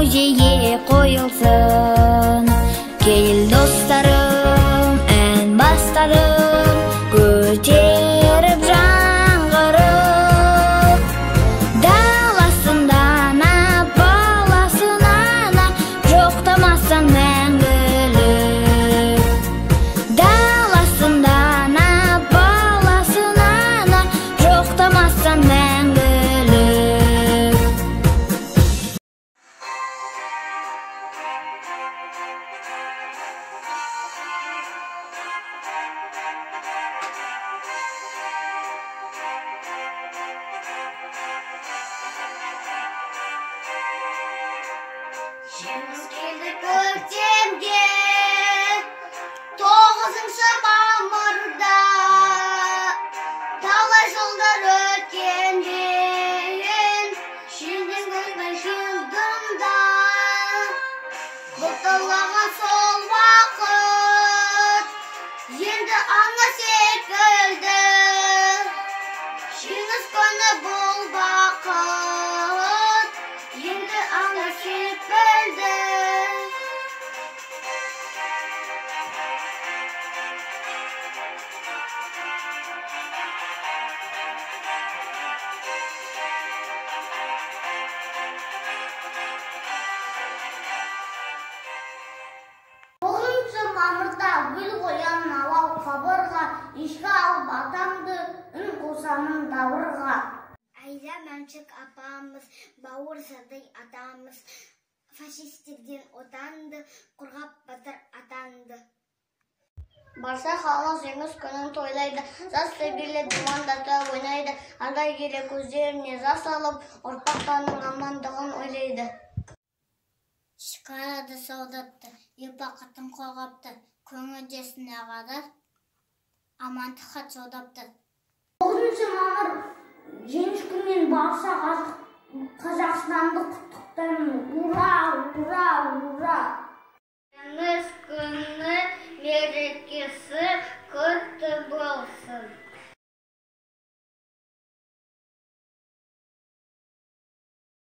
mujeye koyulsun. Gel dostlarım, en bastadım, göterip жаңғырып. Dağlasında ana, bağlasına ana, жоқтамастан мәңгілік. Dağlasında ana, bağlasına ana, жоқтамастан мәңгілік. Жеңіс келді көктемге, 9-шы мамырда, талай жылдар өткеннен, желден көзбен жылдым да, бұлтылаған сол уақыт, енді аңа секілді. Жеңіс күні бұл бақыт, енді аңа секілді. Мамырда гүл қоян алау қабырға, ешкі алып атамды, үн қосамын даурға. Айда Мәмшік апамыз, бауыр садай атамыз, фашистерден отанды, қорғап батыр атанды. Барса халық жеңіс күнін тойлайды, жас төбелі думандата ойнайды, ардай келе көздеріне жас алып, ұрпақтарының амандығын ойлайды. Шықарады солдатты, епақатын қорғапты, көңілдесіне қадар, амандық хат жолдапты. 9-шы мамыр жеңіс күнінен барса Қазақстанды құттықтаймын. Ура, ура, ура! Жеңіс күні мерекесі